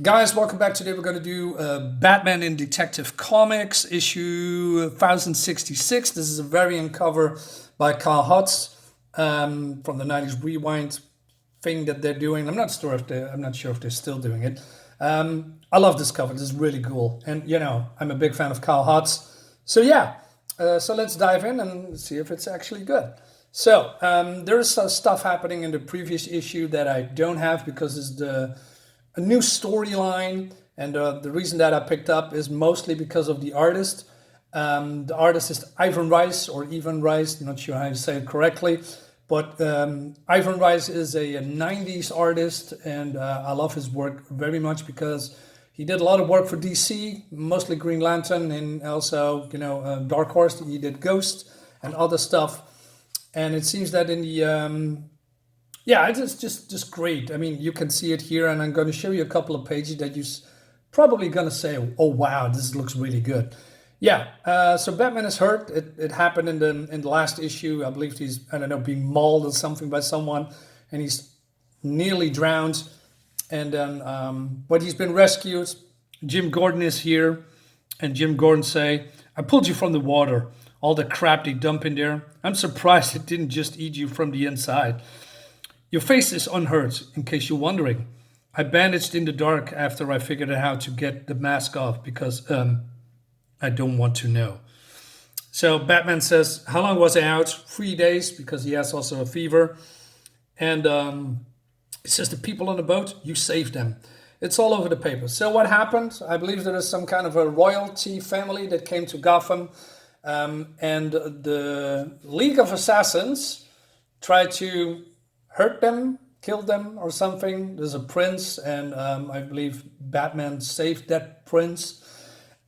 Guys, welcome back. Today we're going to do Batman in Detective Comics, issue 1066. This is a variant cover by Kyle Hotz from the 90's Rewind thing that they're doing. I'm not sure if they're still doing it. I love this cover. This is really cool. And, I'm a big fan of Kyle Hotz. So, so let's dive in and see if it's actually good. So, there's some stuff happening in the previous issue that I don't have because it's a new storyline, and the reason that I picked up is mostly because of the artist. The artist is Ivan Reis, or Ivan Reis, not sure how to say it correctly, but Ivan Reis is a 90's artist, and I love his work very much because he did a lot of work for DC, mostly Green Lantern, and also, Dark Horse. He did Ghost and other stuff, and it seems that in the it's just great. I mean, you can see it here, and I'm going to show you a couple of pages that you're probably going to say, "Oh wow, this looks really good." So Batman is hurt. It happened in the last issue. I believe he's being mauled or something by someone, and he's nearly drowned. And then, but he's been rescued. Jim Gordon is here, and Jim Gordon say, "I pulled you from the water. All the crap they dump in there. I'm surprised it didn't just eat you from the inside. Your face is unhurt, in case you're wondering. I bandaged in the dark after I figured out how to get the mask off because I don't want to know." So Batman says, "How long was I out?" 3 days, because he has also a fever. And he says, "The people on the boat, you saved them." It's all over the paper. So what happened? I believe there is some kind of a royalty family that came to Gotham. And the League of Assassins tried to hurt them, kill them or something. There's a prince, and I believe Batman saved that prince.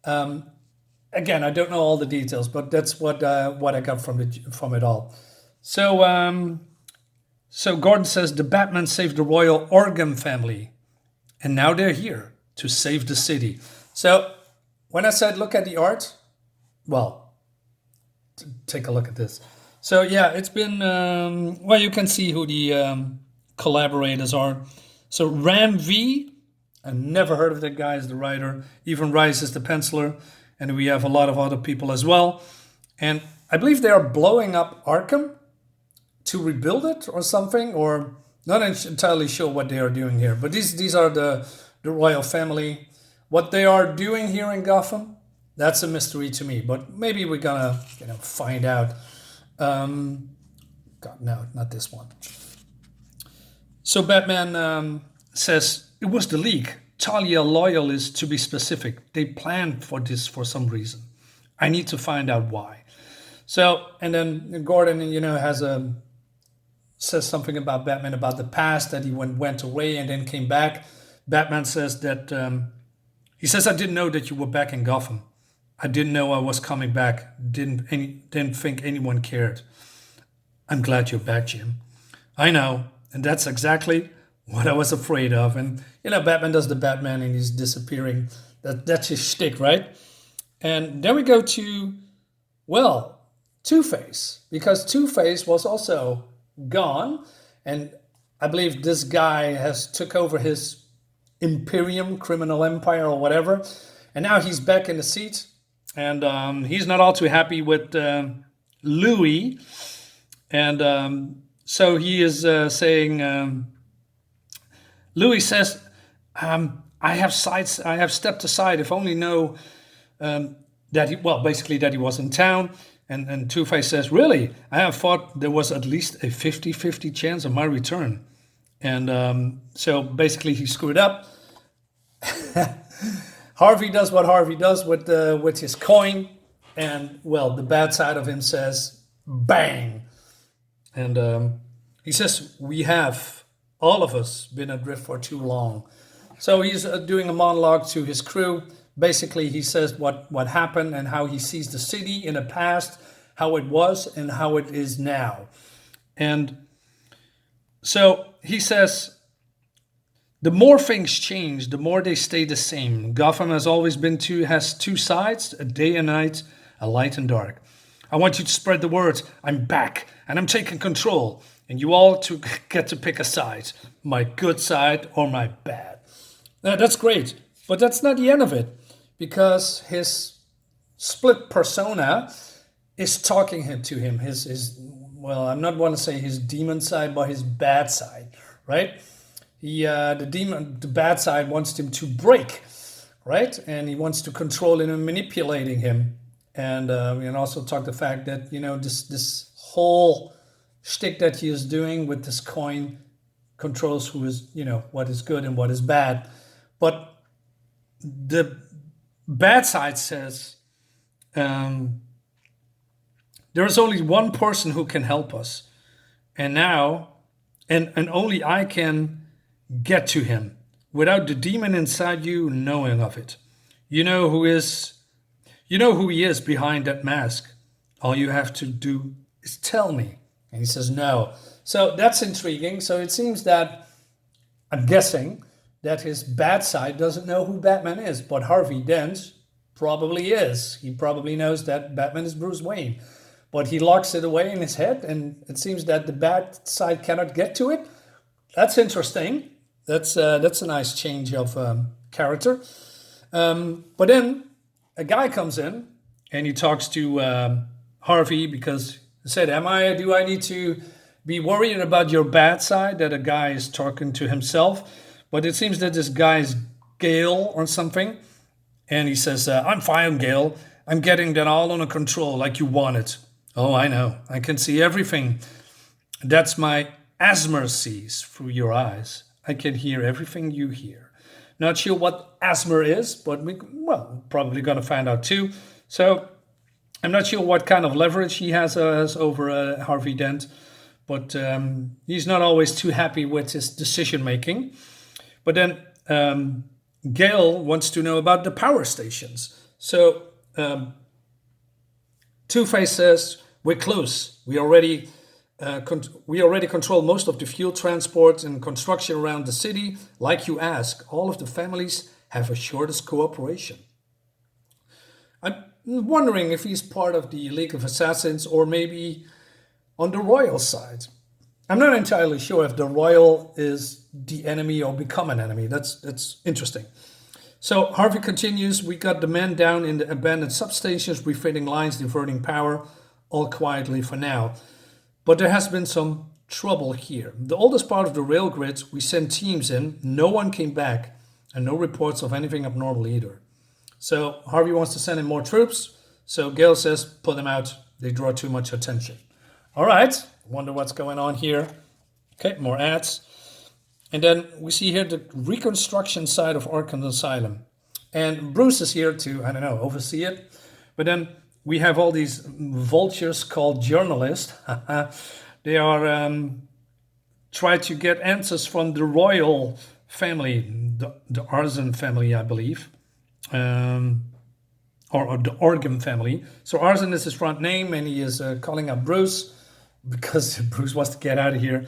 Again, I don't know all the details, but that's what I got from it all. So Gordon says the Batman saved the royal Orgham family, and now they're here to save the city. So when I said look at the art, well, take a look at this. So it's been you can see who the collaborators are. So Ram V, I never heard of that guy as the writer. Ivan Reis is the penciler, and we have a lot of other people as well. And I believe they are blowing up Arkham to rebuild it or something, or not entirely sure what they are doing here. But these are the royal family. What they are doing here in Gotham, that's a mystery to me. But maybe we're gonna find out. God, no, not this one. So Batman says, "It was the League. Talia Loyalists, to be specific. They planned for this for some reason. I need to find out why." So, and then Gordon, says something about Batman, about the past, that he went away and then came back. Batman says that, he says, "I didn't know that you were back in Gotham. I didn't know I was coming back. Didn't think anyone cared. I'm glad you're back, Jim." I know, and that's exactly what I was afraid of. And Batman does the Batman, and he's disappearing. That's his shtick, right? And then we go to Two-Face, because Two-Face was also gone, and I believe this guy has took over his Imperium, criminal empire or whatever, and now he's back in the seat. And he's not all too happy with Louis. And so he is saying, Louis says, I have stepped aside, if only know that he was in town. And Two-Face says, "Really? I have thought there was at least a 50-50 chance of my return." And so basically he screwed up. Harvey does what Harvey does with his coin, and the bad side of him says, "Bang!" And he says, "We have, all of us, been adrift for too long." So he's doing a monologue to his crew. Basically, he says what happened and how he sees the city in the past, how it was and how it is now. And so he says, "The more things change, the more they stay the same. Gotham has always has two sides, a day and night, a light and dark. I want you to spread the word. I'm back, and I'm taking control. And you all get to pick a side, my good side or my bad." That's great. But that's not the end of it, because his split persona is talking to him. His well, I'm not want to say his demon side, but his bad side, right? The bad side wants him to break, right? And he wants to control him and manipulating him. And we can also talk the fact that this whole shtick that he is doing with this coin controls who is what is good and what is bad. But the bad side says there is only one person who can help us, and only I can get to him without the demon inside you knowing of it. You know who he is behind that mask. All you have to do is tell me. And he says no. So that's intriguing. So it seems that, I'm guessing, that his bad side doesn't know who Batman is, but Harvey Dent probably is. He probably knows that Batman is Bruce Wayne, but he locks it away in his head, and it seems that the bad side cannot get to it. That's interesting. That's a nice change of character. But then a guy comes in and he talks to Harvey, because he said, do I need to be worried about your bad side? That a guy is talking to himself. But it seems that this guy is Gale or something. And he says, I'm fine, Gale. I'm getting that all under control like you want it. Oh, I know. I can see everything. That's my Azmer sees through your eyes. I can hear everything you hear. Not sure what Azmer is, but probably going to find out too. So I'm not sure what kind of leverage he has over Harvey Dent. But he's not always too happy with his decision making. But then Gale wants to know about the power stations. So Two-Face says, we're close. We already control most of the fuel transport and construction around the city. Like you ask, all of the families have assured us cooperation. I'm wondering if he's part of the League of Assassins or maybe on the Royal side. I'm not entirely sure if the Royal is the enemy or become an enemy. That's interesting. So Harvey continues, we got the men down in the abandoned substations, refitting lines, diverting power, all quietly for now. But there has been some trouble here. The oldest part of the rail grid, we sent teams in, no one came back, and no reports of anything abnormal either. So Harvey wants to send in more troops, so Gale says, pull them out, they draw too much attention. All right, wonder what's going on here. Okay, more ads. And then we see here the reconstruction side of Arkham Asylum. And Bruce is here to, oversee it. But then we have all these vultures called journalists. They are try to get answers from the royal family, the Arzen family, I believe. Or the Orgham family. So Arzen is his front name, and he is calling up Bruce because Bruce wants to get out of here.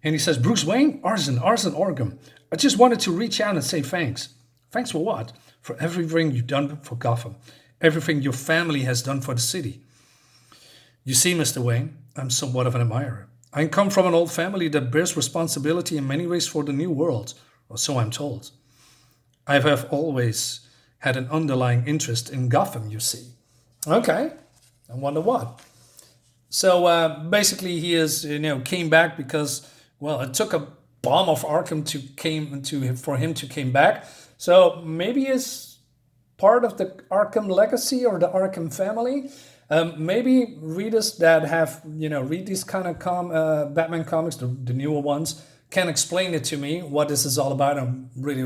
And he says, Bruce Wayne, Arzen, Orgham. I just wanted to reach out and say thanks. Thanks for what? For everything you've done for Gotham. Everything your family has done for the city. You see, Mr. Wayne, I'm somewhat of an admirer. I come from an old family that bears responsibility in many ways for the new world, or so I'm told. I have always had an underlying interest in Gotham, you see. Okay, I wonder what. So basically he is, came back because, it took a bomb of Arkham for him to came back. So maybe he's part of the Arkham legacy or the Arkham family. Maybe readers that have, read these kind of Batman comics, the newer ones, can explain it to me, what this is all about. I'm really,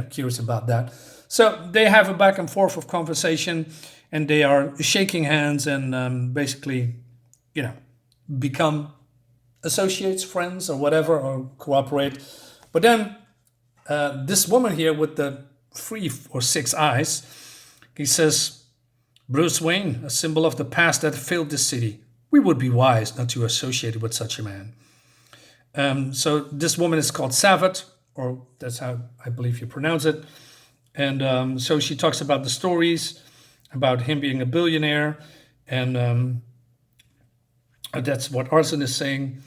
curious about that. So they have a back and forth of conversation, and they are shaking hands and basically, become associates, friends, or whatever, or cooperate. But then this woman here with the 3 or 6 eyes, he says, Bruce Wayne, a symbol of the past that failed this city. We would be wise not to associate with such a man. So this woman is called Savat, or that's how I believe you pronounce it. And so she talks about the stories, about him being a billionaire, and that's what Arzen is saying.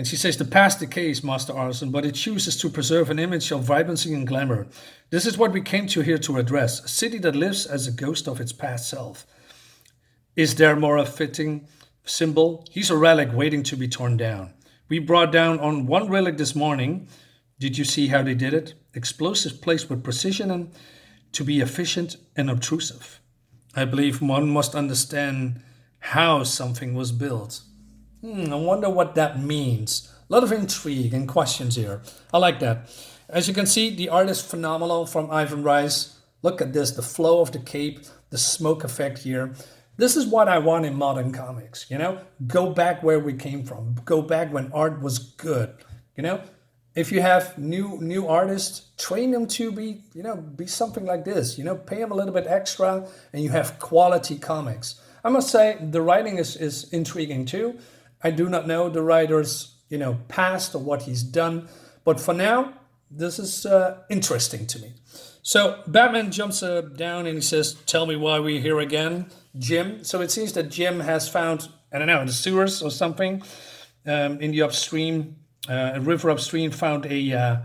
And she says, the past decays, Master Arzen, but it chooses to preserve an image of vibrancy and glamour. This is what we came to here to address, a city that lives as a ghost of its past self. Is there more a fitting symbol? He's a relic waiting to be torn down. We brought down on one relic this morning. Did you see how they did it? Explosives placed with precision and to be efficient and obtrusive. I believe one must understand how something was built. I wonder what that means. A lot of intrigue and questions here. I like that. As you can see, the art is phenomenal from Ivan Reis. Look at this, the flow of the cape, the smoke effect here. This is what I want in modern comics, you know? Go back where we came from. Go back when art was good, you know? If you have new artists, train them to be, be something like this, pay them a little bit extra and you have quality comics. I must say the writing is intriguing too. I do not know the writer's, past or what he's done, but for now, this is interesting to me. So Batman jumps down and he says, tell me why we're here again, Jim. So it seems that Jim has found, I don't know, in the sewers or something, in the upstream, a river upstream, found a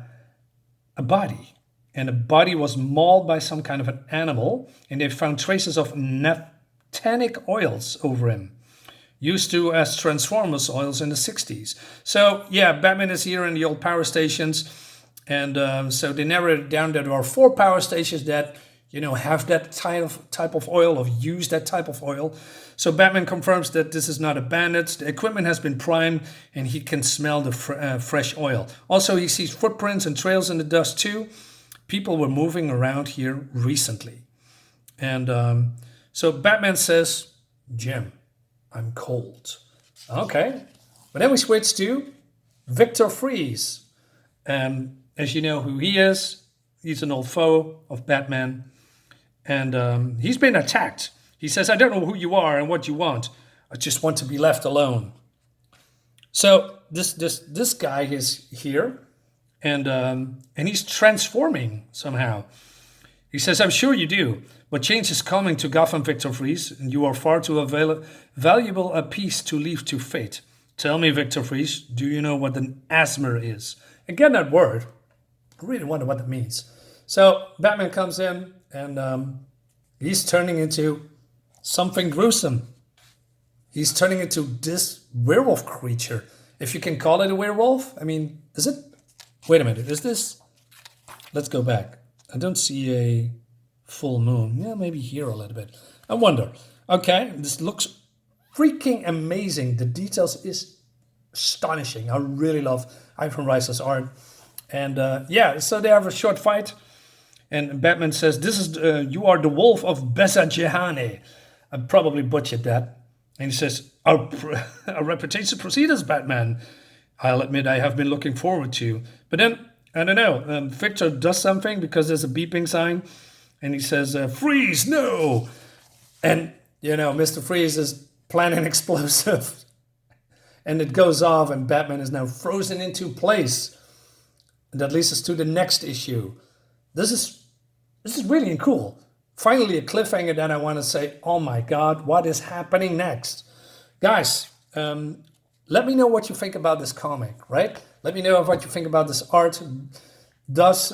body. And the body was mauled by some kind of an animal. And they found traces of naphthenic oils over him, used to as Transformers oils in the 60s. So yeah, Batman is here in the old power stations. And so they narrowed it down that there are 4 power stations that, have that type of oil or use that type of oil. So Batman confirms that this is not abandoned. The equipment has been primed and he can smell the fresh oil. Also, he sees footprints and trails in the dust too. People were moving around here recently. And so Batman says, Jim, I'm cold. Okay. But then we switch to Victor Fries. As you know who he is, he's an old foe of Batman. And he's been attacked. He says, I don't know who you are and what you want. I just want to be left alone. So this guy is here. And he's transforming somehow. He says, I'm sure you do. But change is coming to Gotham, Victor Fries. And you are far too valuable a piece to leave to fate. Tell me, Victor Fries, do you know what an Azmer is? Again, that word. I really wonder what that means. So Batman comes in and he's turning into something gruesome. He's turning into this werewolf creature. If you can call it a werewolf. I mean, is it? Wait a minute. Is this? Let's go back. I don't see a full moon. Yeah, maybe here a little bit. I wonder. Okay, this looks freaking amazing. The details is astonishing. I really love Ivan Reis's art. And yeah, so they have a short fight. And Batman says, "This is you are the wolf of Besajehane." I probably butchered that. And he says, our reputation precedes Batman. I'll admit I have been looking forward to. But then, I don't know, Victor does something because there's a beeping sign. And he says, freeze, no! And, Mr. Freeze is planning explosive. And it goes off and Batman is now frozen into place. And that leads us to the next issue. This is really cool. Finally, a cliffhanger that I want to say, oh my God, what is happening next? Guys, let me know what you think about this comic, right? Let me know what you think about this art. Does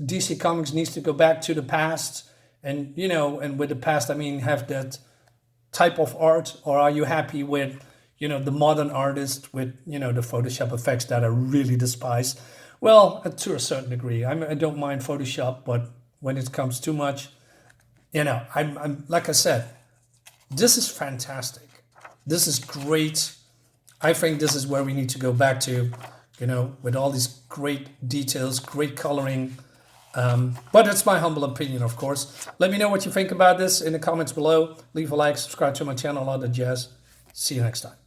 DC Comics needs to go back to the past? And, and with the past, I mean, have that type of art? Or are you happy with, the modern artist with, the Photoshop effects that I really despise? Well, to a certain degree. I don't mind Photoshop, but when it comes too much, I'm like I said, this is fantastic. This is great. I think this is where we need to go back to, with all these great details, great coloring. But it's my humble opinion, of course. Let me know what you think about this in the comments below. Leave a like, subscribe to my channel, all that jazz. See you next time.